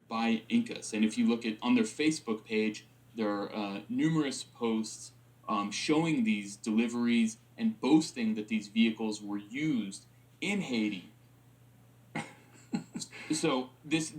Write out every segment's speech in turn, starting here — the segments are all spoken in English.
by Incas. And if you look at on their Facebook page, there are numerous posts showing these deliveries and boasting that these vehicles were used in Haiti. So this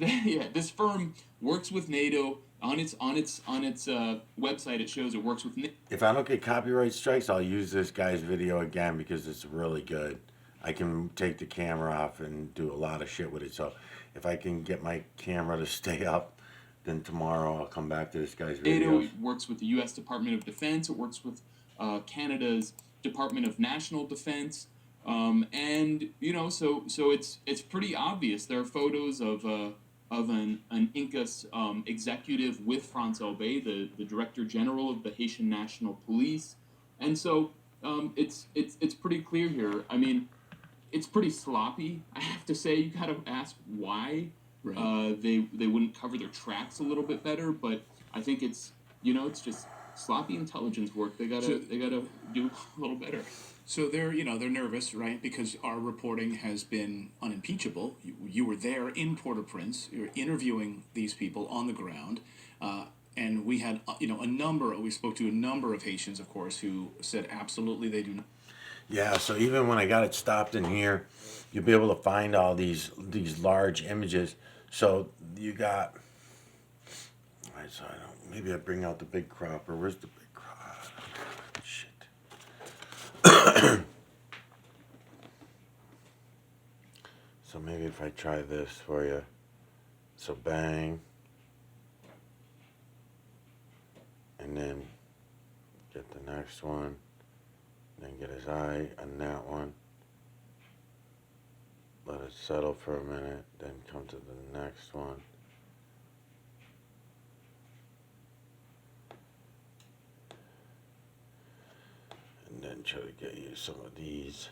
firm works with NATO. On its website, it shows it works with. If I don't get copyright strikes, I'll use this guy's video again because it's really good. I can take the camera off and do a lot of shit with it. So if I can get my camera to stay up, then tomorrow I'll come back to this guy's NATO. videos. It works with the U.S. Department of Defense. It works with Canada's Department of National Defense. And so it's pretty obvious. There are photos of an Incas executive with Francois Bay, the Director General of the Haitian National Police, and so it's pretty clear here. I mean, it's pretty sloppy. I have to say, you gotta ask why. Right. They wouldn't cover their tracks a little bit better, but I think it's just sloppy intelligence work. They gotta do a little better. So they're nervous, right? Because our reporting has been unimpeachable. You were there in Port-au-Prince. You were interviewing these people on the ground, and we had we spoke to a number of Haitians, of course, who said absolutely they do not. Yeah, so even when I got it stopped in here, you'll be able to find all these large images. So you got. All right, so maybe I bring out the big cropper. Where's the big crop? Shit. So maybe if I try this for you. So bang. And then get the next one. Then get his eye on that one. Let it settle for a minute. Then come to the next one. And then try to get you some of these.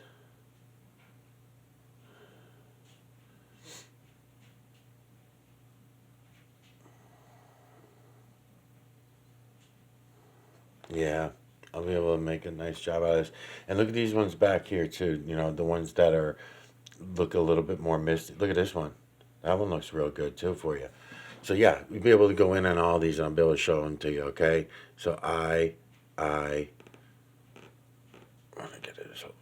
Yeah, I'll be able to make a nice job out of this. And look at these ones back here too. The ones that look a little bit more misty. Look at this one. That one looks real good too for you. So yeah, you'll be able to go in on all these and I'll be able to show them to you, okay? So I want to get it. So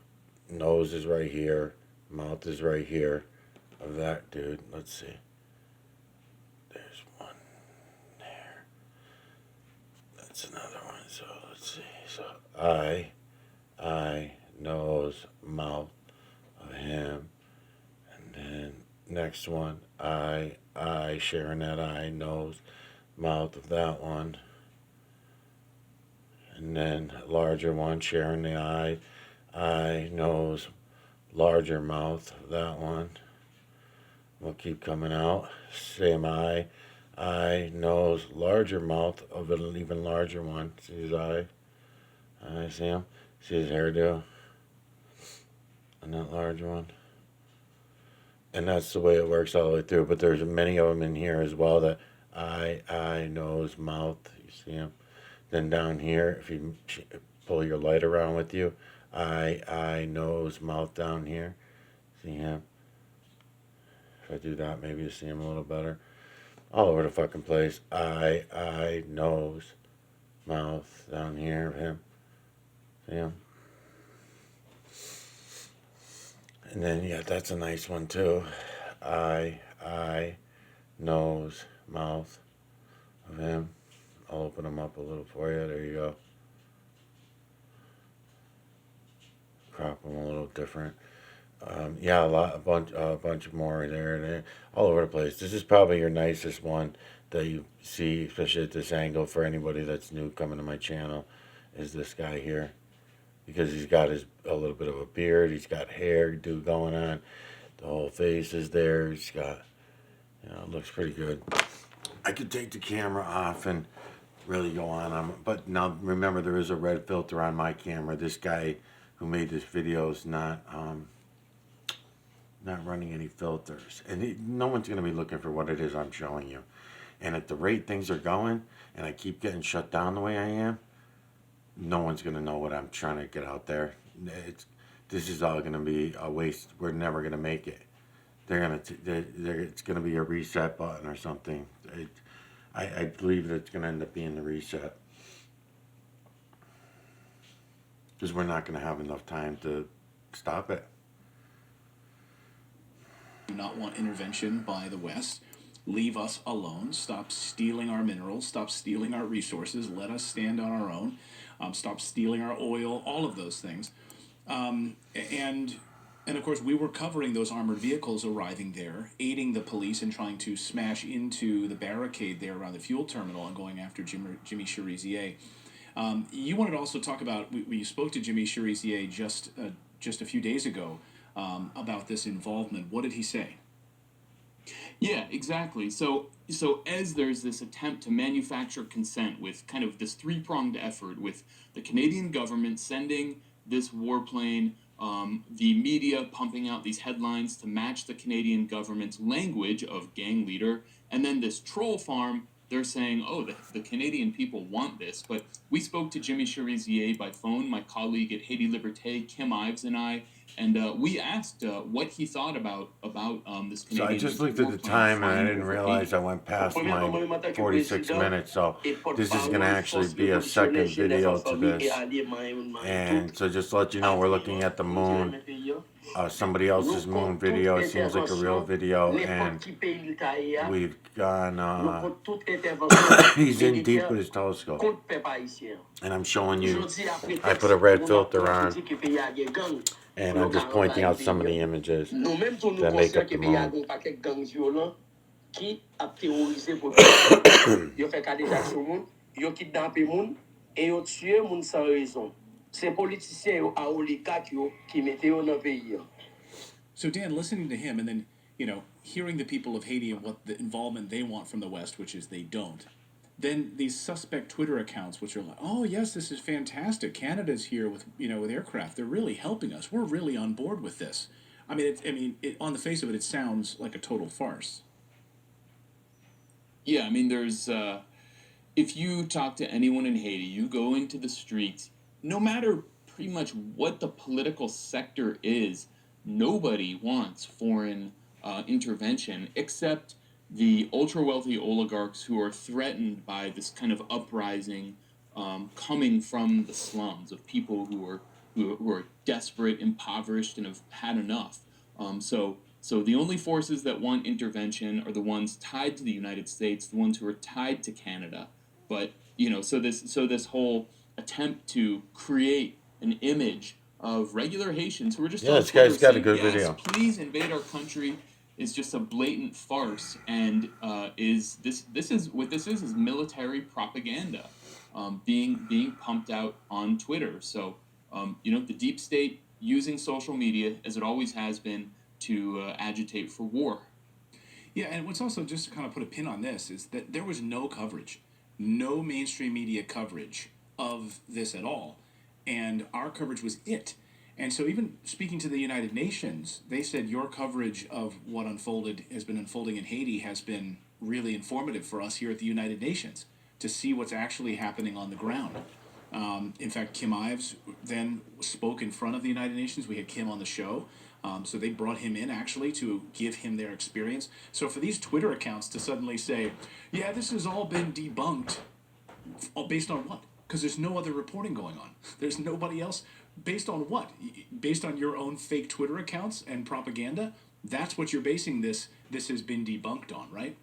nose is right here. Mouth is right here of that dude. Let's see. There's one there. That's another one. So let's see. So eye, nose, mouth of him. And then next one, eye, sharing that eye, nose, mouth of that one. And then larger one, sharing the eye, nose, larger mouth of that one. Will keep coming out. Same eye, nose, larger mouth of an even larger one. See his eye? I see him. See his hairdo? And that larger one. And that's the way it works all the way through. But there's many of them in here as well that eye, nose, mouth. You see him? Then down here, if you pull your light around with you, eye, nose, mouth down here. See him? If I do that, maybe you see him a little better. All over the fucking place. Eye, nose, mouth down here of him. See him? And then, yeah, that's a nice one too. Eye, nose, mouth of him. I'll open them up a little for you. There you go. Crop them a little different. Yeah, a bunch more there, all over the place. This is probably your nicest one that you see, especially at this angle for anybody that's new coming to my channel, is this guy here, because he's got a little bit of a beard, he's got hairdo going on, the whole face is there, he's got, it looks pretty good. I could take the camera off and really go on him, but now remember there is a red filter on my camera. This guy who made this video is not running any filters, and no one's going to be looking for what it is I'm showing you. And at the rate things are going, and I keep getting shut down the way I am, no one's going to know what I'm trying to get out there. This is all going to be a waste. We're never going to make it. It's going to be a reset button or something. I believe that it's going to end up being the reset. Because we're not going to have enough time to stop it. Do not want intervention by the West. Leave us alone. Stop stealing our minerals. Stop stealing our resources. Let us stand on our own. Stop stealing our oil. All of those things. And of course, we were covering those armored vehicles arriving there, aiding the police in trying to smash into the barricade there around the fuel terminal and going after Jimmy Cherizier. You wanted to also talk about, we spoke to Jimmy Cherizier just a few days ago about this involvement. What did he say? Yeah, exactly. So as there's this attempt to manufacture consent with kind of this three-pronged effort with the Canadian government sending this warplane, the media pumping out these headlines to match the Canadian government's language of gang leader, and then this troll farm, they're saying, oh, the Canadian people want this. But we spoke to Jimmy Cherizier by phone, my colleague at Haiti Liberté, Kim Ives, and I, and we asked what he thought about this Canadian. So I just looked at the time and I didn't realize I went past my 46 minutes. So this is going to actually be a second video to this. And so just to let you know, we're looking at the moon. Somebody else's moon video. It seems like a real video. And we've gone, he's in deep with his telescope. And I'm showing you, I put a red filter on. And I'm just pointing out some of the images that make up the moon. Qui a terrorisé population. Yo fait cadéjation moun, yo kidnappé moun et yo tué moun sans raison. C'est politiciens yo a oligarques yo qui mettent yo dans pays. So Dan, listening to him and then, hearing the people of Haiti and what the involvement they want from the West, which is they don't. Then these suspect Twitter accounts, which are like, oh yes, this is fantastic. Canada's here with with aircraft. They're really helping us. We're really on board with this. I mean, on the face of it, it sounds like a total farce. Yeah, I mean, there's if you talk to anyone in Haiti, you go into the streets, no matter pretty much what the political sector is, nobody wants foreign intervention except the ultra-wealthy oligarchs who are threatened by this kind of uprising coming from the slums of people who are desperate, impoverished, and have had enough. So the only forces that want intervention are the ones tied to the United States, the ones who are tied to Canada. But so this whole attempt to create an image of regular Haitians who are just this guy's got a good yes, video. Please invade our country is just a blatant farce, and this is military propaganda being pumped out on Twitter. So the deep state using social media, as it always has been, to agitate for war. Yeah, and what's also, just to kind of put a pin on this, is that there was no coverage, no mainstream media coverage of this at all, and our coverage was it. And so even speaking to the United Nations, they said your coverage of what has been unfolding in Haiti has been really informative for us here at the United Nations to see what's actually happening on the ground. In fact, Kim Ives then spoke in front of the United Nations. We had Kim on the show. So they brought him in actually to give him their experience. So for these Twitter accounts to suddenly say, yeah, this has all been debunked, based on what? Because there's no other reporting going on. There's nobody else. Based on what? Based on your own fake Twitter accounts and propaganda? That's what you're basing this has been debunked on, right?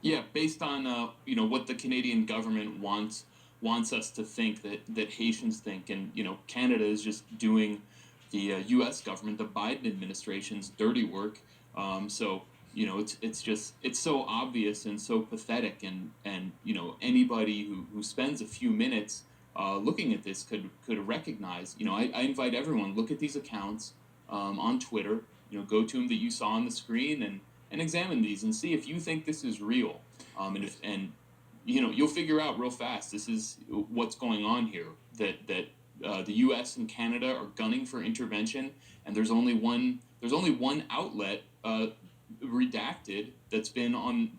Yeah, based on what the Canadian government wants us to think that Haitians think, and Canada is just doing the U.S. government, the Biden administration's dirty work. So it's so obvious and so pathetic, and anybody who spends a few minutes looking at this could recognize. I invite everyone, look at these accounts on Twitter. Go to them that you saw on the screen and examine these and see if you think this is real. And you'll figure out real fast this is what's going on here. That the U.S. and Canada are gunning for intervention, and there's only one outlet, redacted, that's been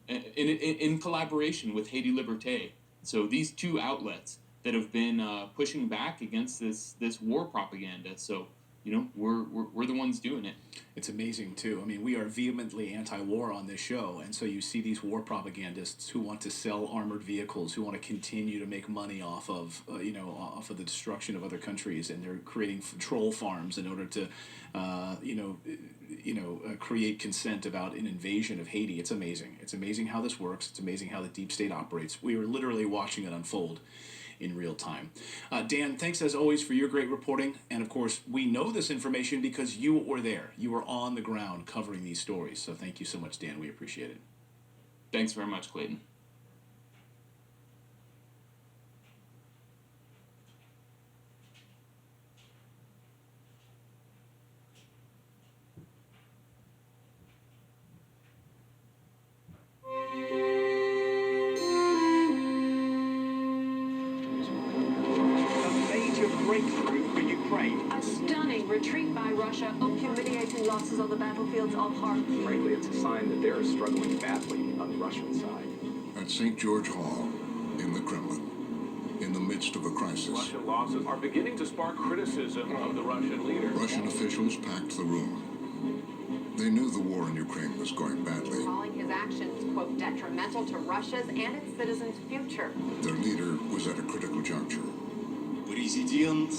in collaboration with Haiti Liberté. So these two outlets that have been pushing back against this war propaganda. So we're the ones doing it. It's amazing too. I mean, we are vehemently anti-war on this show, and so you see these war propagandists who want to sell armored vehicles, who want to continue to make money off of, off of the destruction of other countries, and they're creating troll farms in order to, create consent about an invasion of Haiti. It's amazing. It's amazing how this works. It's amazing how the deep state operates. We were literally watching it unfold in real time. Dan, thanks as always for your great reporting. And of course, we know this information because you were there. You were on the ground covering these stories. So thank you so much, Dan. We appreciate it. Thanks very much, Clayton. Breakthrough for Ukraine. A stunning retreat by Russia, humiliating losses on the battlefields of Kharkiv. Frankly, it's a sign that they're struggling badly on the Russian side. At St. George Hall, in the Kremlin, in the midst of a crisis, Russian losses are beginning to spark criticism of the Russian leader. Russian officials packed the room. They knew the war in Ukraine was going badly. Calling his actions, quote, detrimental to Russia's and its citizens' future. Their leader was at a critical juncture. Президент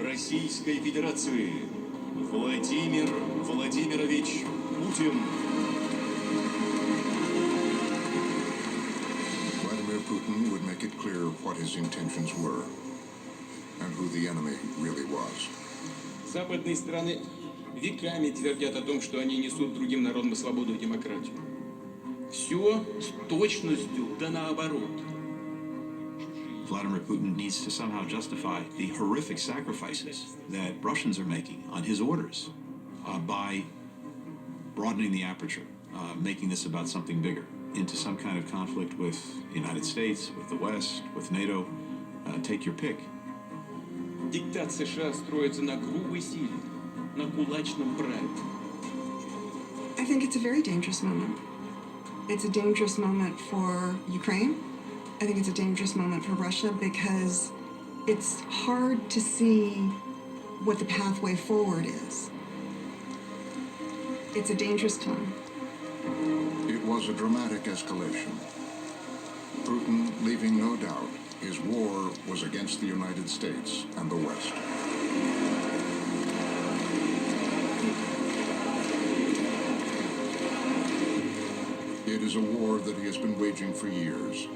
Российской Федерации Владимир Владимирович Путин. Vladimir Putin would make it clear what his intentions were and who the enemy really was. Западные страны веками твердят о том, что они несут другим народам свободу и демократию. Все с точностью да наоборот. Vladimir Putin needs to somehow justify the horrific sacrifices that Russians are making on his orders by broadening the aperture, making this about something bigger, into some kind of conflict with the United States, with the West, with NATO. Take your pick. Диктат США строится на грубой силе, на кулачном праве. I think it's a very dangerous moment. It's a dangerous moment for Ukraine. I think it's a dangerous moment for Russia because it's hard to see what the pathway forward is. It's a dangerous time. It was a dramatic escalation. Putin leaving no doubt his war was against the United States and the West. It is a war that he has been waging for years,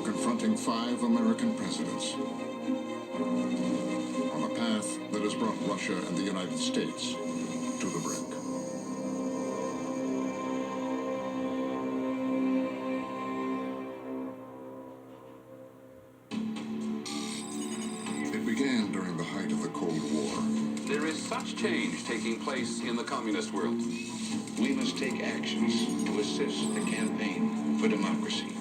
confronting 5 American presidents on a path that has brought Russia and the United States to the brink. It began during the height of the Cold War. There is such change taking place in the communist world. We must take actions to assist the campaign for democracy.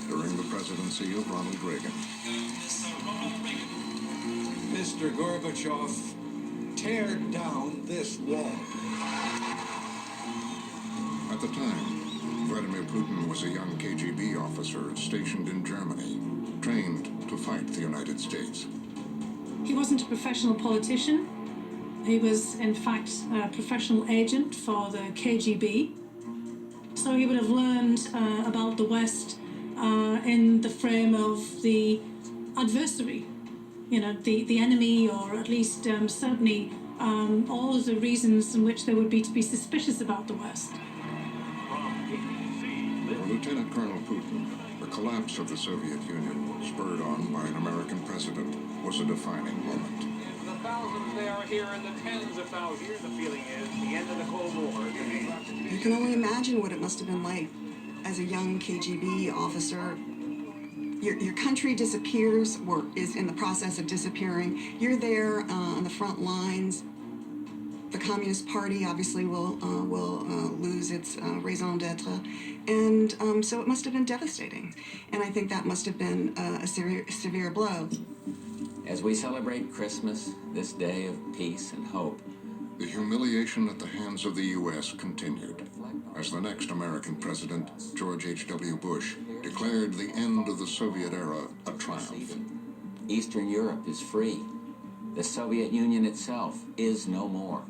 During the presidency of Ronald Reagan. Mr. Gorbachev, tear down this wall. At the time, Vladimir Putin was a young KGB officer stationed in Germany, trained to fight the United States. He wasn't a professional politician. He was, in fact, a professional agent for the KGB. So he would have learned about the West in the frame of the adversary, the enemy, or at least certainly all of the reasons in which there would be to be suspicious about the West. For Lieutenant Colonel Putin, the collapse of the Soviet Union, spurred on by an American president, was a defining moment. The thousands they are here and the tens of thousands. Here's the feeling is the end of the Cold War. You can only imagine what it must have been like as a young KGB officer. Your country disappears or is in the process of disappearing. You're there on the front lines. The Communist Party obviously will lose its raison d'etre, and so it must have been devastating. And I think that must have been a severe blow. As we celebrate Christmas, this day of peace and hope, the humiliation at the hands of the U.S. continued as the next American president, George H.W. Bush, declared the end of the Soviet era a triumph. Eastern Europe is free. The Soviet Union itself is no more.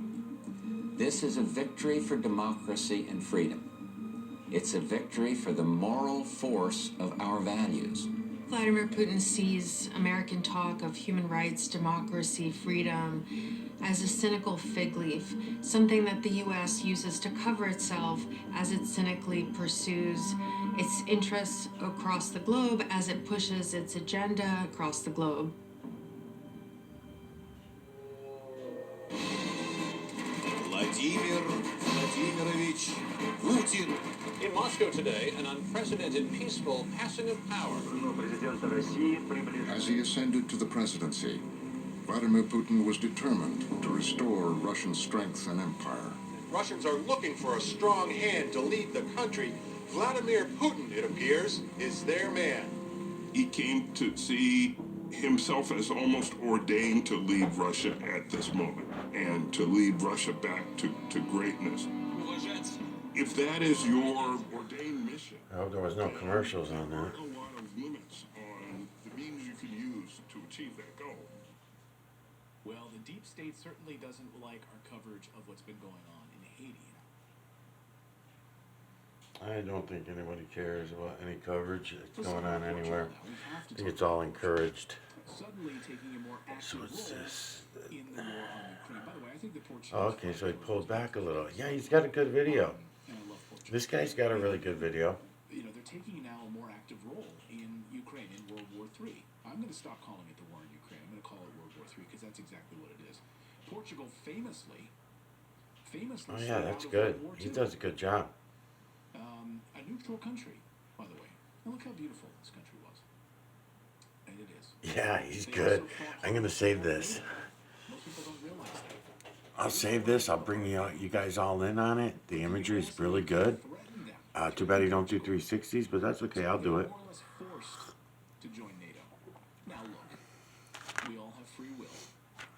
This is a victory for democracy and freedom. It's a victory for the moral force of our values. Vladimir Putin sees American talk of human rights, democracy, freedom as a cynical fig leaf, something that the U.S. uses to cover itself as it cynically pursues its interests across the globe, as it pushes its agenda across the globe. Vladimir Vladimirovich Putin. In Moscow today, an unprecedented peaceful passing of power. As he ascended to the presidency, Vladimir Putin was determined to restore Russian strength and empire. Russians are looking for a strong hand to lead the country. Vladimir Putin, it appears, is their man. He came to see himself as almost ordained to lead Russia at this moment and to lead Russia back to greatness. If that is your ordained mission, I hope there was no commercials on there that. are a lot of limits on the means you can use to achieve that goal. Well, the deep state certainly doesn't like our coverage of what's been going on in Haiti. I don't think anybody cares about any coverage that's going on anywhere. I think it's all encouraged. Suddenly taking a more active So it's role this. in the war on Ukraine. By the way, I think the Portuguese. Oh, okay, so he pulled back a little. Yeah, he's got a good video. And I love Portugal. This guy's got a really good video. You know, they're taking now a more active role in Ukraine in World War III. I'm going to stop calling it the war in Ukraine. I'm going to call it World War III because that's exactly what it is. Portugal famously. Oh yeah, that's good. He does a good job. A neutral country, by the way. And look how beautiful this country was. And it is. Yeah, he's good. I'm gonna save this. Most people don't realize that. I'll save this. I'll bring you guys all in on it. The imagery is really good. Too bad you don't do 360s, but that's okay. I'll do it. More or less forced to join NATO. Now look, we all have free will.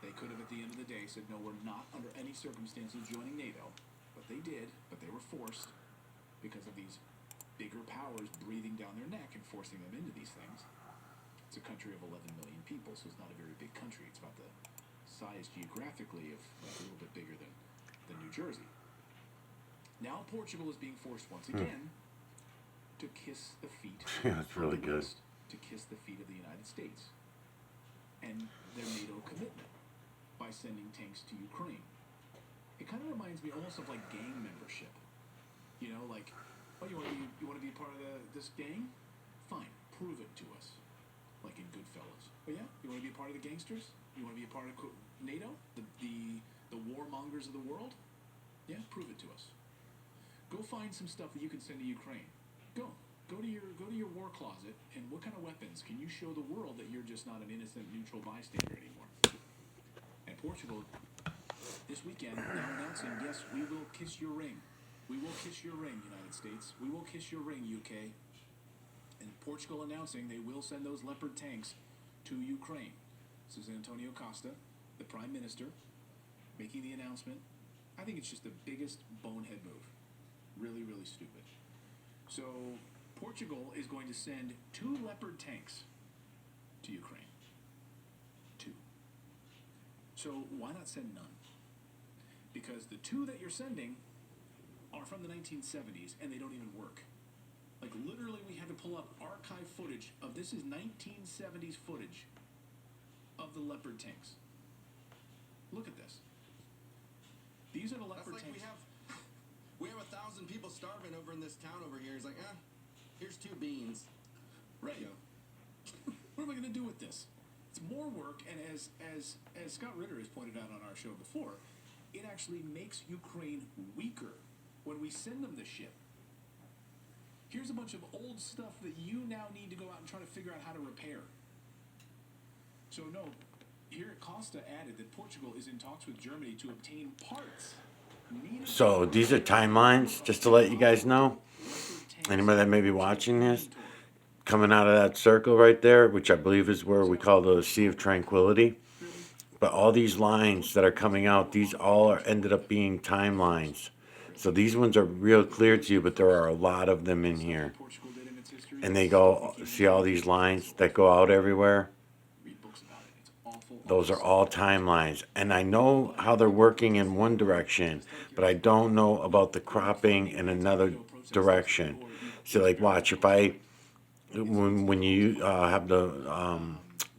They could have at the end of the day said, no, we're not under any circumstances joining NATO. But they did, but they were forced because of these bigger powers breathing down their neck and forcing them into these things. It's a country of 11 million people, so it's not a very big country. It's about the size geographically of like, a little bit bigger than New Jersey. Now Portugal is being forced once again to kiss the feet. Yeah, that's really good. To kiss the feet of the United States and their NATO commitment by sending tanks to Ukraine. It kind of reminds me almost of like gang membership. You know, like, oh, you want to be a part of this gang? Fine, prove it to us. Like in Goodfellas. Oh yeah, you want to be a part of the gangsters? You want to be a part of NATO? The warmongers of the world? Yeah, prove it to us. Go find some stuff that you can send to Ukraine. Go to your war closet, and what kind of weapons can you show the world that you're just not an innocent neutral bystander anymore? And Portugal this weekend now announcing, yes, we will kiss your ring. We will kiss your ring, United States. We will kiss your ring, UK. And Portugal announcing they will send those Leopard tanks to Ukraine. This is Antonio Costa, the Prime Minister, making the announcement. I think it's just the biggest bonehead move. Really, really stupid. So Portugal is going to send 2 Leopard tanks to Ukraine. 2. So why not send none? Because the 2 that you're sending are from the 1970s, and they don't even work. Like, literally, we had to pull up archive footage of this is 1970s footage of the Leopard tanks. Look at this. These are the Leopard tanks. We have 1,000 people starving over in this town over here. He's like, here's 2 beans. Right. What am I going to do with this? It's more work, and as Scott Ritter has pointed out on our show before, it actually makes Ukraine weaker when we send them the shit. Here's a bunch of old stuff that you now need to go out and try to figure out how to repair. So no, here Costa added that Portugal is in talks with Germany to obtain parts. So these are timelines, just to let you guys know. Anybody that may be watching this, coming out of that circle right there, which I believe is where we call the Sea of Tranquility. But all these lines that are coming out, these all are ended up being timelines. So these ones are real clear to you, but there are a lot of them in here. And they go, see all these lines that go out everywhere? Those are all timelines. And I know how they're working in one direction, but I don't know about the cropping in another direction. So like watch, if I, when you have the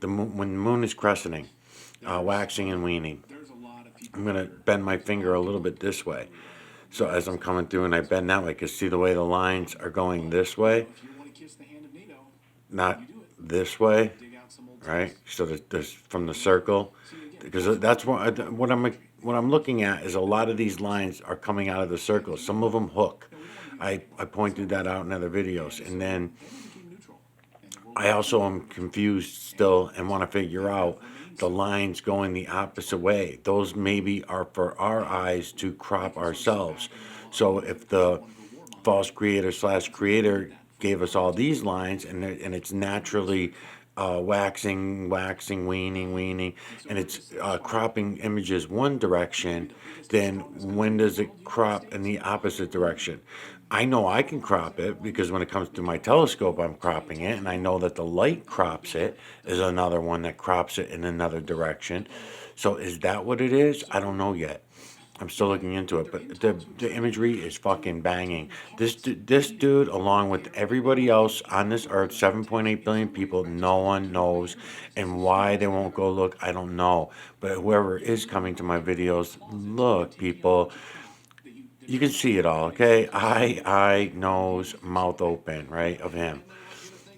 moon, when the moon is crescenting, waxing and waning, I'm going to bend my finger a little bit this way. So as I'm coming through and I bend that way, because see the way the lines are going this way, not this way, right? So there's from the circle, because that's what I'm looking at is a lot of these lines are coming out of the circle. Some of them hook. I pointed that out in other videos, and then I also am confused still and want to figure out the lines going the opposite way. Those maybe are for our eyes to crop ourselves. So if the false creator / creator gave us all these lines and it's naturally waxing, waning, and it's cropping images one direction, then when does it crop in the opposite direction? I know I can crop it because when it comes to my telescope, I'm cropping it, and I know that the light crops it is another one that crops it in another direction. So is that what it is? I don't know yet. I'm still looking into it, but the imagery is fucking banging. This dude, along with everybody else on this earth, 7.8 billion people, no one knows, and why they won't go look, I don't know. But whoever is coming to my videos, look, people, you can see it all, okay? Eye, nose, mouth open, right, of him.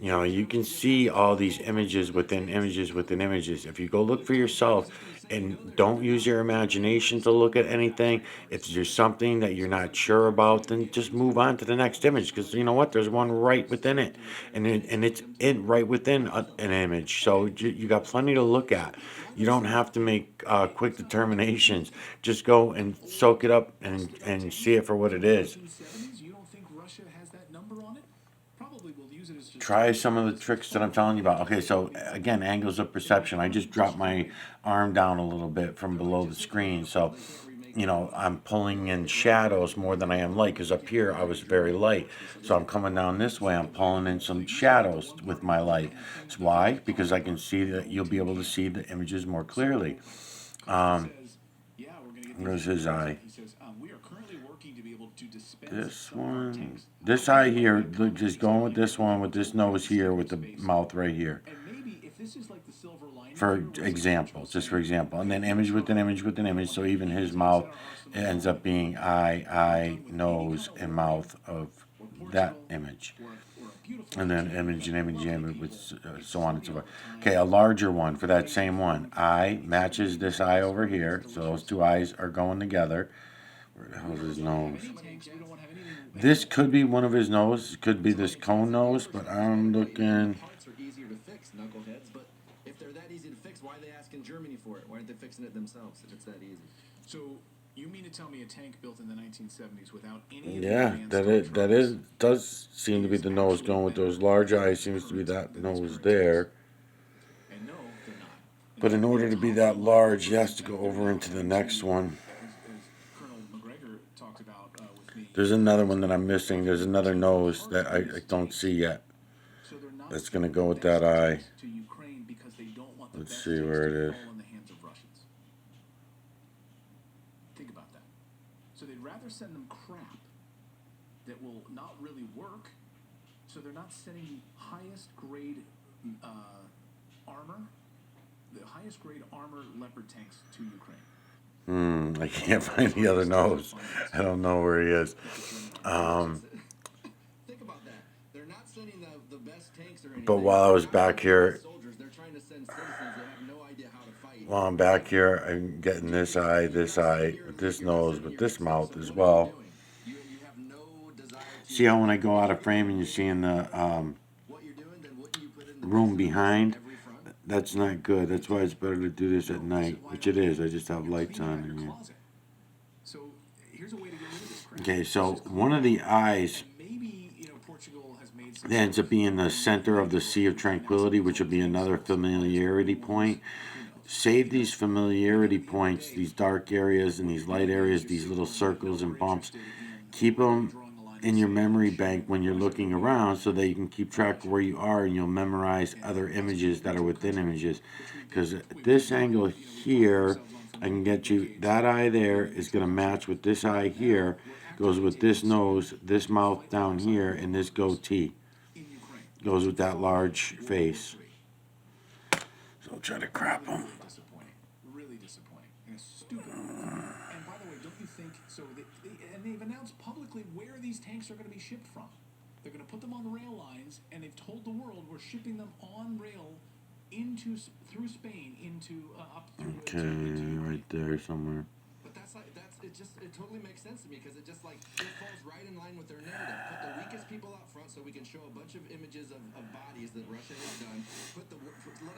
You know, you can see all these images within images within images. If you go look for yourself and don't use your imagination to look at anything, if there's something that you're not sure about, then just move on to the next image, because you know what? There's one right within it, and it's in right within an image. So you got plenty to look at. You don't have to make quick determinations. Just go and soak it up and see it for what it is. Try some of the tricks that I'm telling you about. Okay, so again, angles of perception. I just dropped my arm down a little bit from below the screen. So, you know, I'm pulling in shadows more than I am light, because up here I was very light. So I'm coming down this way, I'm pulling in some shadows with my light. So why? Because I can see that you'll be able to see the images more clearly. Where's his eye? This one, this eye here, look, just going with this one, with this nose here, with the mouth right here. For example, just for example. And then image within image within image, so even his mouth ends up being eye, nose, and mouth of that image. And then image and image and image, with so on and so forth. Okay, a larger one for that same one. Eye matches this eye over here, so those two eyes are going together. Where the hell is his nose? This could be one of his nose. It could be this cone nose, but I'm looking. Parts are easier to fix, knuckleheads, but if they're that easy to fix, why are they asking Germany for it? Why aren't they fixing it themselves if it's that easy? So you mean to tell me a tank built in the 1970s without any Yeah, does seem to be the nose going with those large eyes. Seems to be that nose there. But in order to be that large, he has to go over into the next one. There's another one that I'm missing. There's another nose that I don't see yet. That's going to go with that eye. Let's see where it is. Think about that. So they'd rather send them crap that will not really work. So they're not sending the highest grade armor, the highest grade armor Leopard tanks to Ukraine. I can't find the other nose. I don't know where he is. Think about that. They're not sending the best tanks or anything. But while I was back here, They're trying to send citizens that have no idea how to fight. while I'm back here, I'm getting this eye, with this nose, with this mouth as well. See how when I go out of frame and you're seeing the room behind? That's not good. That's why it's better to do this at night, which it is. I just have lights on in here. Okay, so one of the eyes ends up being the center of the Sea of Tranquility, which will be another familiarity point. Save these familiarity points, these dark areas and these light areas, these little circles and bumps. Keep them in your memory bank when you're looking around, so that you can keep track of where you are, and you'll memorize other images that are within images. Because at this angle here, I can get you, that eye there is going to match with this eye here, goes with this nose, this mouth down here, and this goatee. Goes with that large face. So I'll try to crop them. Really disappointing. And it's stupid. And by the way, don't you think, so and they've announced publicly where these tanks are going to be shipped from. They're going to put them on rail lines, and they've told the world we're shipping them on rail through Spain up through. Okay, right there somewhere. But it totally makes sense to me, because it falls right in line with their narrative. Put the weakest people out front so we can show a bunch of images of bodies that Russia has done. Let them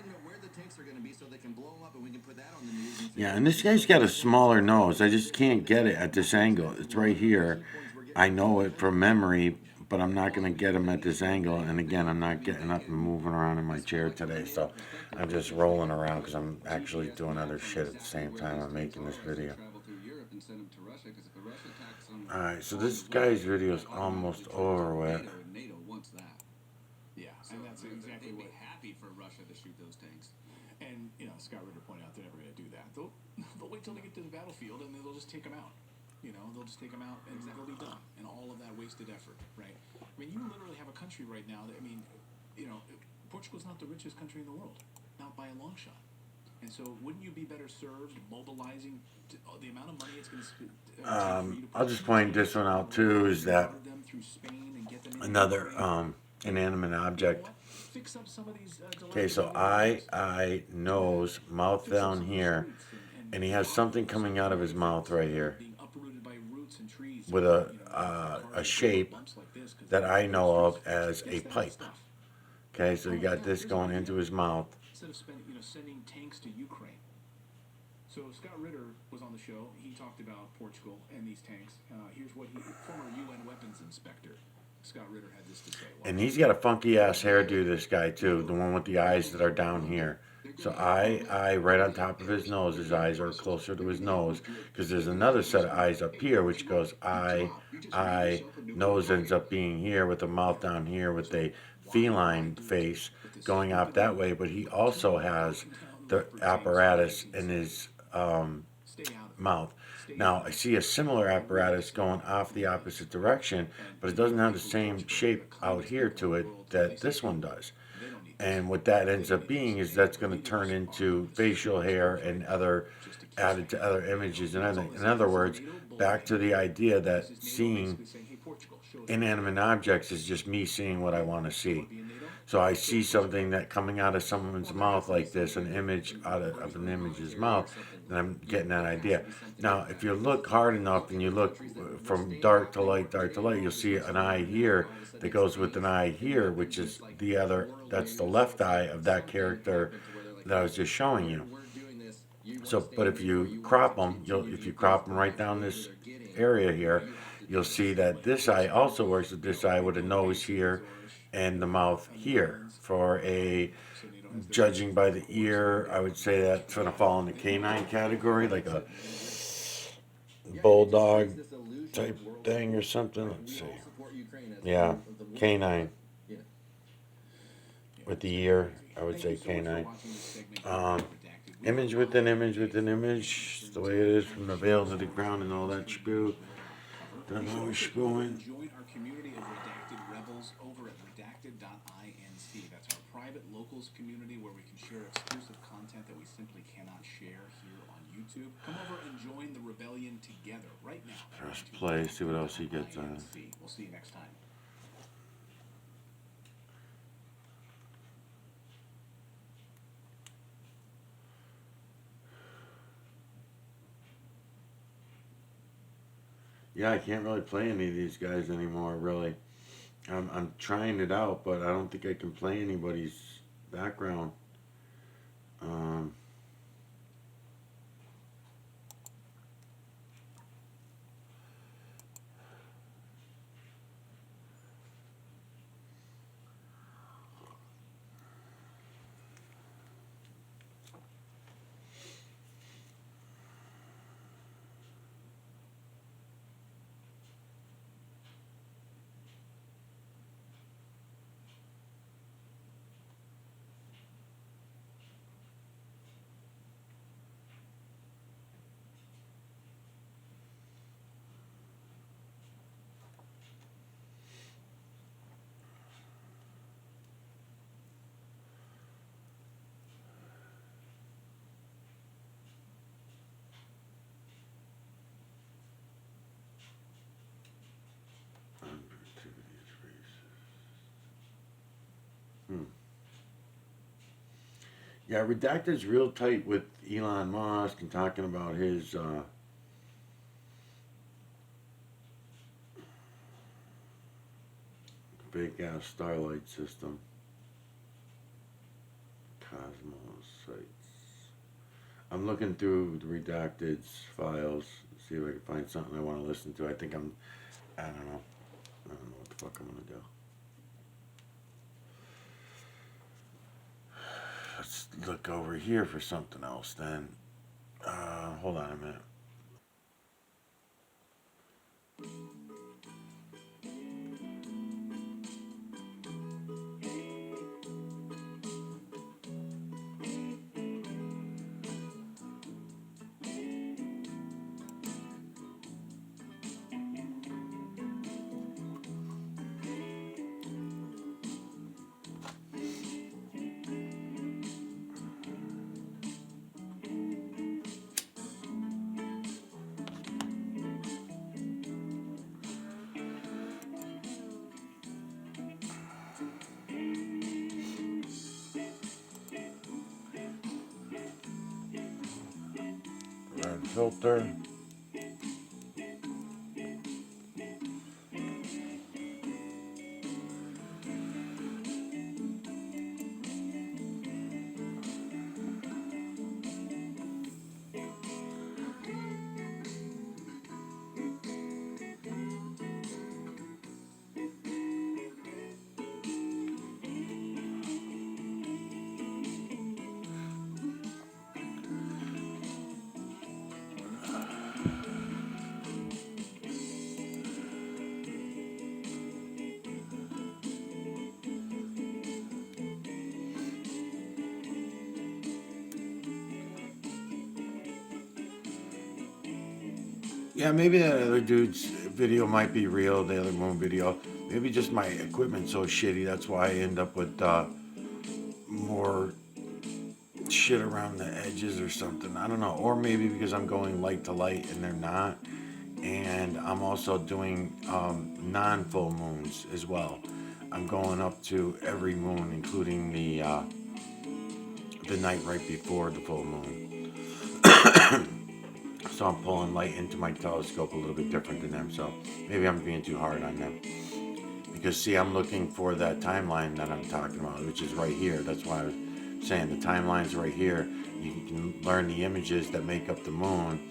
know where the tanks are going to be so they can blow them up, and we can put that on the news. Yeah, and this guy's got a smaller nose. I just can't get it at this angle. It's right here. I know it from memory, but I'm not going to get him at this angle. And again, I'm not getting up and moving around in my chair today, so I'm just rolling around because I'm actually doing other shit at the same time I'm making this video. Alright, so this guy's video is almost over with. NATO wants that. Yeah, and that's exactly what. Happy for Russia to shoot those tanks. And Scott Ritter pointed out they're never going to do that. They'll wait till they get to the battlefield, and they'll just take them out. They'll just take them out, and they'll be done. And all of that wasted effort, right? I mean, you literally have a country right now that, Portugal's not the richest country in the world, not by a long shot. And so, wouldn't you be better served mobilizing the amount of money it's going to? I'll just point this one out too, is that another inanimate object. Okay, so eye, nose, mouth down here, and he has something coming out of his mouth right here with a shape that I know of as a pipe. Okay, so you got this going into his mouth. Instead of sending tanks to Ukraine. So Scott Ritter was on the show. He talked about Portugal and these tanks. Here's what former UN weapons inspector Scott Ritter had this to say. And he's got a funky ass hairdo, this guy too, the one with the eyes that are down here. So eye right on top of his nose. His eyes are closer to his nose, because there's another set of eyes up here which goes eye, nose ends up being here with the mouth down here with a feline face going out that way. But he also has the apparatus in his mouth. Now I see a similar apparatus going off the opposite direction, but it doesn't have the same shape out here to it that this one does. And what that ends up being is that's going to turn into facial hair and added to other images. And in other words, back to the idea that seeing inanimate objects is just me seeing what I want to see. So I see something that coming out of someone's mouth like this, an image out of an image's mouth, and I'm getting that idea. Now, if you look hard enough and you look from dark to light, you'll see an eye here that goes with an eye here, which is that's the left eye of that character that I was just showing you. So, but if you crop them, right down this area here, you'll see that this eye also works with this eye with a nose here and the mouth here. Judging by the ear, I would say that's going to fall in the canine category, like a bulldog type thing or something. Let's see. Yeah, canine. With the ear, I would say canine. Image within image within image, the way it is from the veil to the ground and all that screw. Don't know where she's going. Join our community of redacted rebels over at redacted.inc. That's our private locals community where we can share exclusive content that we simply cannot share here on YouTube. Come over and join the rebellion together right now. Press play, see what else he gets on. We'll see you next time. Yeah, I can't really play any of these guys anymore, really. I'm trying it out, but I don't think I can play anybody's background. Yeah, Redacted's real tight with Elon Musk and talking about his big ass starlight system. Cosmos sites. I'm looking through the Redacted's files, see if I can find something I want to listen to. I don't know. I don't know what the fuck I'm gonna do. Let's look over here for something else then. Hold on a minute. Red filter. Yeah, maybe that other dude's video might be real, the other moon video. Maybe just my equipment's so shitty, that's why I end up with more shit around the edges or something. I don't know. Or maybe because I'm going light to light and they're not. And I'm also doing non-full moons as well. I'm going up to every moon, including the night right before the full moon. So I'm pulling light into my telescope a little bit different than them. So maybe I'm being too hard on them. Because see, I'm looking for that timeline that I'm talking about, which is right here. That's why I was saying the timeline's right here. You can learn the images that make up the moon,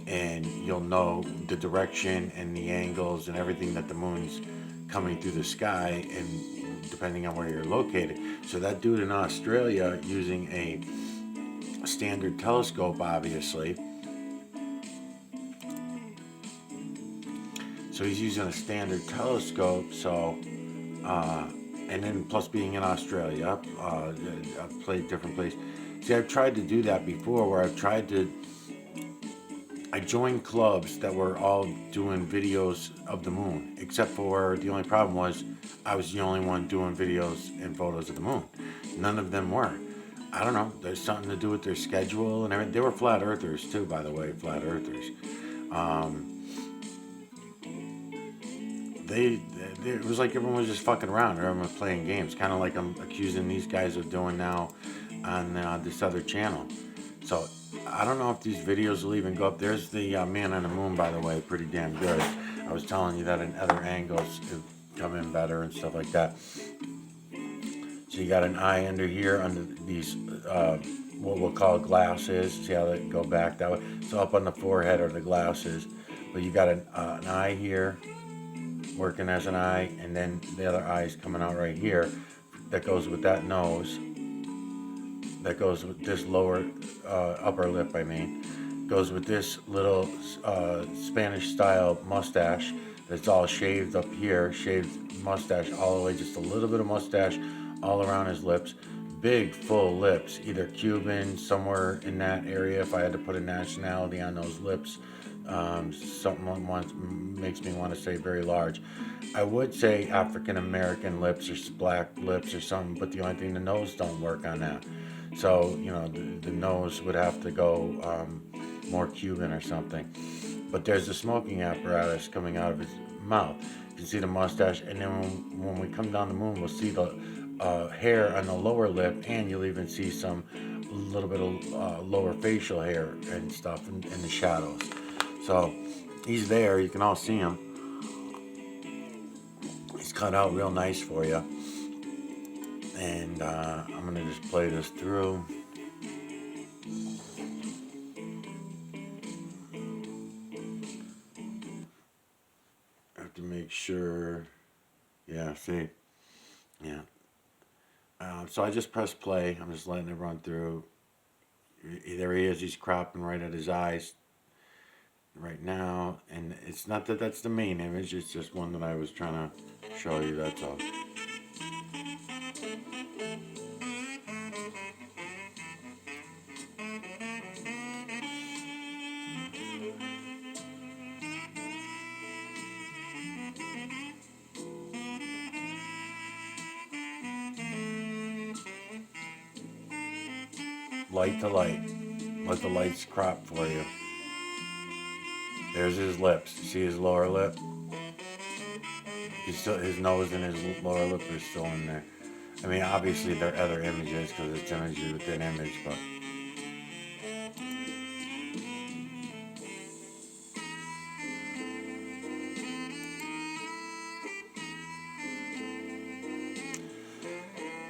and you'll know the direction and the angles and everything that the moon's coming through the sky, and depending on where you're located. So that dude in Australia using a standard telescope, obviously. So he's using a standard telescope, so and then plus being in Australia, I've played different places. See, I've tried to do that before, where I joined clubs that were all doing videos of the moon, except for the only problem was I was the only one doing videos and photos of the moon. None of them were. I don't know. There's something to do with their schedule and everything. They were flat earthers too, by the way, flat earthers. It was like everyone was just fucking around. Everyone was playing games, kind of like I'm accusing these guys of doing now on this other channel. So I don't know if these videos will even go up. There's the man on the moon, by the way, pretty damn good. I was telling you that in other angles it come in better and stuff like that. So you got an eye under here, under these what we'll call glasses. See how they go back that way? So up on the forehead are the glasses, but you got an eye here, working as an eye, and then the other eye is coming out right here. That goes with that nose. That goes with this lower upper lip, I mean. Goes with this little Spanish style mustache that's all shaved up here, shaved mustache all the way, just a little bit of mustache all around his lips. Big full lips, either Cuban, somewhere in that area. If I had to put a nationality on those lips, something makes me want to say very large. I would say African American lips or black lips or something, but the only thing, the nose don't work on that. So, you know, the nose would have to go more Cuban or something. But there's a smoking apparatus coming out of his mouth. You can see the mustache, and then when we come down the moon, we'll see the hair on the lower lip, and you'll even see some little bit of lower facial hair and stuff in the shadows. So he's there. You can all see him. He's cut out real nice for you. And I'm going to just play this through. I have to make sure. Yeah, see? Yeah. So I just press play. I'm just letting it run through. There he is. He's cropping right at his eyes right now. And it's not that that's the main image. It's just one that I was trying to show you. That's all. Light to light. Let the lights crop for you. There's his lips. See his lower lip? He's still, his nose and his lower lip are still in there. I mean, obviously there are other images because it's images within image, but.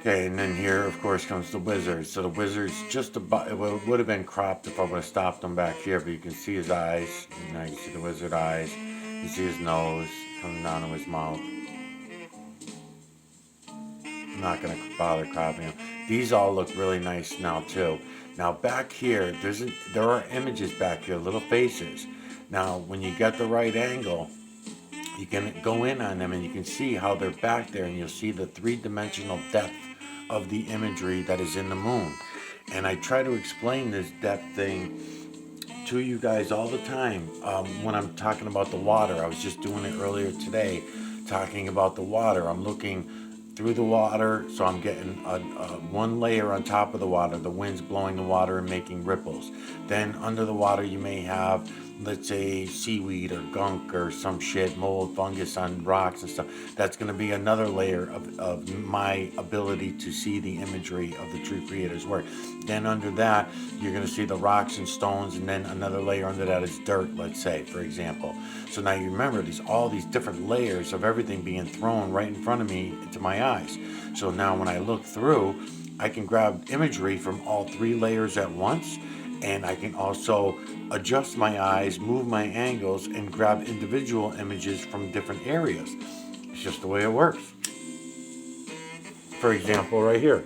Okay, and then here, of course, comes the wizard. So the wizard's just about, it would have been cropped if I would have stopped him back here, but you can see his eyes. You know, you can see the wizard eyes. You see his nose coming down to his mouth. I'm not going to bother cropping him. These all look really nice now, too. Now, back here, there are images back here, little faces. Now, when you get the right angle, you can go in on them and you can see how they're back there, and you'll see the three-dimensional depth of the imagery that is in the moon. And I try to explain this depth thing to you guys all the time when I'm talking about the water. I was just doing it earlier today, talking about the water. I'm looking through the water, so I'm getting one layer on top of the water. The wind's blowing the water and making ripples. Then under the water you may have, let's say, seaweed or gunk or some shit, mold, fungus on rocks and stuff. That's going to be another layer of my ability to see the imagery of the true creator's work. Then under that, you're going to see the rocks and stones, and then another layer under that is dirt, let's say, for example. So now you remember all these different layers of everything being thrown right in front of me into my eyes. So now when I look through, I can grab imagery from all three layers at once, and I can also adjust my eyes, move my angles, and grab individual images from different areas. It's just the way it works. For example, right here.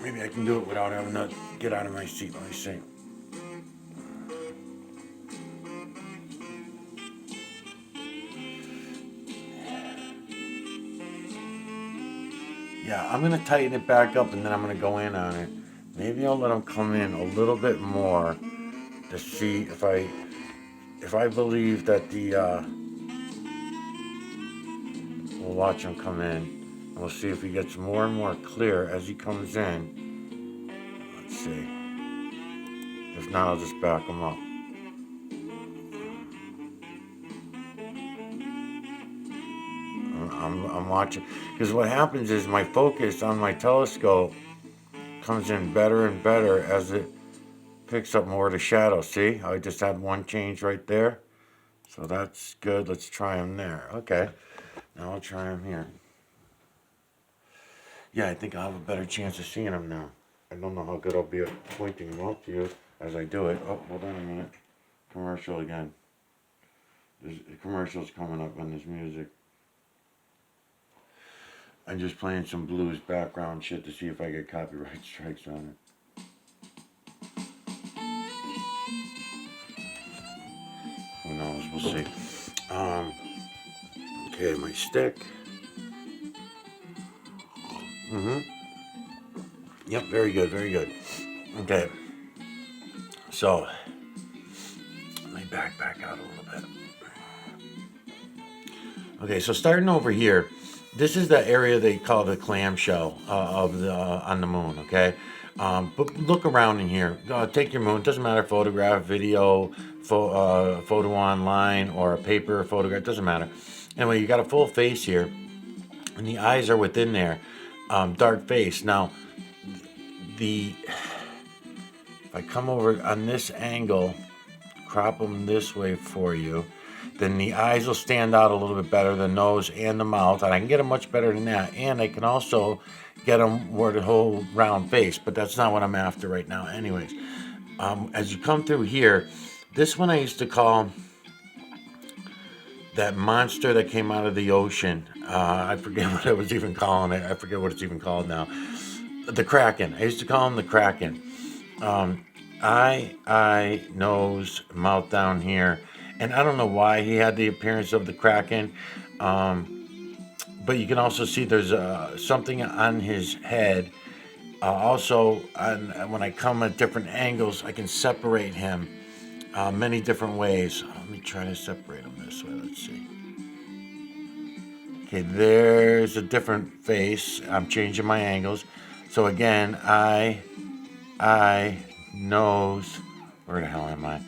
Maybe I can do it without having to get out of my seat. Let me see. Yeah, I'm going to tighten it back up, and then I'm going to go in on it. Maybe I'll let them come in a little bit more to see if I believe that we'll watch him come in, and we'll see if he gets more and more clear as he comes in. Let's see. If not, I'll just back him up. I'm watching, because what happens is my focus on my telescope comes in better and better as it picks up more of the shadow. See how I just had one change right there? So that's good. Let's try him there. Okay, now I'll try him here. Yeah, I think I'll have a better chance of seeing him now. I don't know how good I'll be at pointing him out to you as I do it. Oh, hold on a minute. Commercial again. There's commercials coming up on this music. I'm just playing some blues background shit to see if I get copyright strikes on it. Who knows? We'll see. Okay, my stick. Yep, very good, very good. Okay. So, let me back out a little bit. Okay, so starting over here, this is the area they call the clamshell on the moon, okay? But look around in here. Take your moon. Doesn't matter, photograph, video, photo online, or a paper photograph. Doesn't matter. Anyway, you got a full face here, and the eyes are within there. Dark face. Now, if I come over on this angle, crop them this way for you, then the eyes will stand out a little bit better, the nose and the mouth, and I can get them much better than that. And I can also get them where the whole round face, but that's not what I'm after right now. Anyways, as you come through here, this one I used to call that monster that came out of the ocean. I forget what I was even calling it. I forget what it's even called now. The Kraken. I used to call him the Kraken. Eye, nose, mouth down here. And I don't know why he had the appearance of the Kraken. But you can also see there's something on his head. Also, when I come at different angles, I can separate him many different ways. Let me try to separate him this way. Let's see. Okay, there's a different face. I'm changing my angles. So again, eye, nose. Where the hell am I?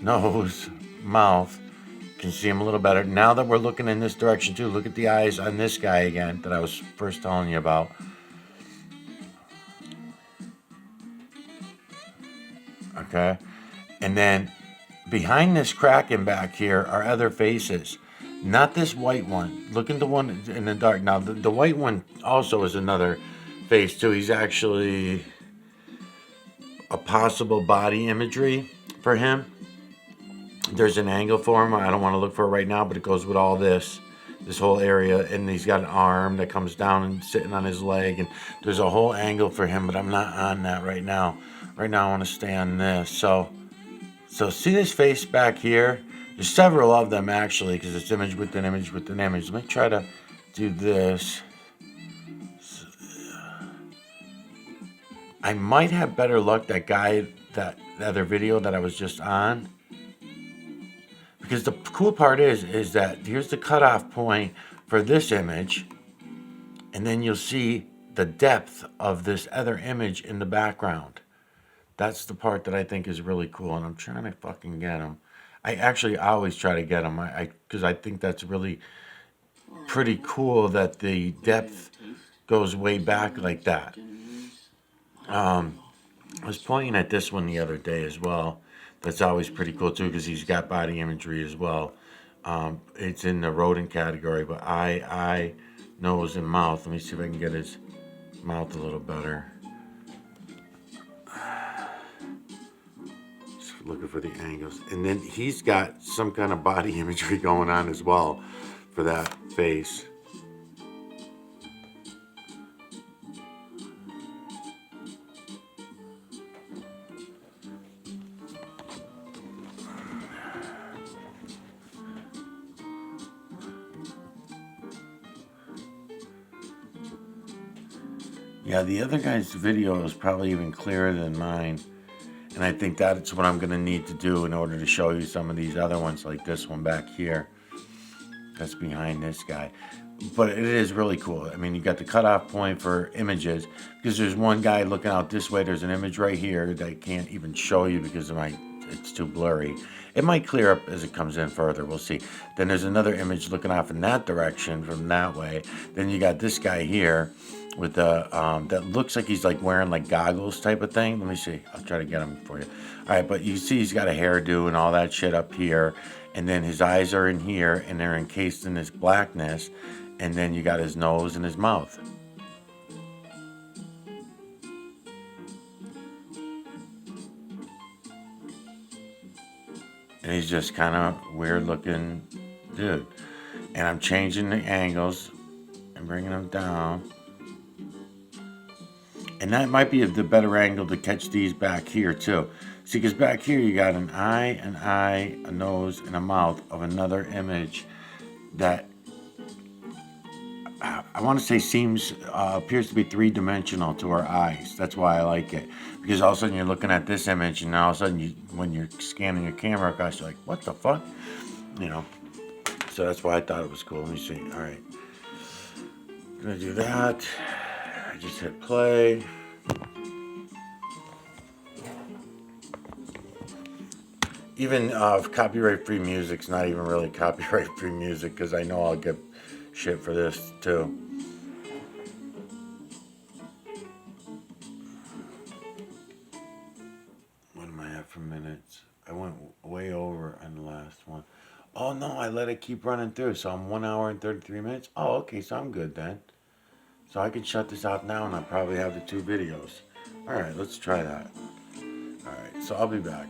Nose, mouth. You can see him a little better. Now that we're looking in this direction too, look at the eyes on this guy again that I was first telling you about. Okay. And then behind this Kraken back here are other faces. Not this white one. Look at the one in the dark. Now, the white one also is another face too. He's actually a possible body imagery for him. There's an angle for him. I don't want to look for it right now, but it goes with all this whole area. And he's got an arm that comes down and sitting on his leg. And there's a whole angle for him, but I'm not on that right now. Right now I want to stay on this. So see this face back here? There's several of them actually, because it's image with an image with an image. Let me try to do this. I might have better luck that the other video that I was just on. Because the cool part is that here's the cutoff point for this image. And then you'll see the depth of this other image in the background. That's the part that I think is really cool. And I'm trying to fucking get them. I actually always try to get them. Because I think that's really pretty cool that the depth goes way back like that. I was pointing at this one the other day as well. That's always pretty cool too, because he's got body imagery as well. It's in the rodent category, but eye, nose, and mouth. Let me see if I can get his mouth a little better. Just looking for the angles. And then he's got some kind of body imagery going on as well for that face. Yeah, the other guy's video is probably even clearer than mine. And I think that's what I'm going to need to do in order to show you some of these other ones, like this one back here. That's behind this guy. But it is really cool. I mean, you got the cutoff point for images. Because there's one guy looking out this way. There's an image right here that I can't even show you because it's too blurry. It might clear up as it comes in further. We'll see. Then there's another image looking off in that direction from that way. Then you got this guy here with the that looks like he's like wearing like goggles type of thing. Let me see. I'll try to get him for you. All right, but you see he's got a hairdo and all that shit up here, and then his eyes are in here and they're encased in this blackness, and then you got his nose and his mouth. And he's just kind of weird looking dude. And I'm changing the angles and bringing them down. And that might be the better angle to catch these back here too. See, because back here you got an eye, a nose, and a mouth of another image that I want to say appears to be three-dimensional to our eyes. That's why I like it. Because all of a sudden you're looking at this image, and all of a sudden when you're scanning your camera across, you're like, what the fuck? You know. So that's why I thought it was cool. Let me see. All right. I'm going to do that. I just hit play. Even copyright-free music's not even really copyright-free music, because I know I'll get shit for this too. minutes. I went way over on the last one. Oh no, I let it keep running through, so I'm 1 hour and 33 minutes. Oh, okay, so I'm good then. So I can shut this out now and I'll probably have the 2 videos. Alright, let's try that. Alright, so I'll be back.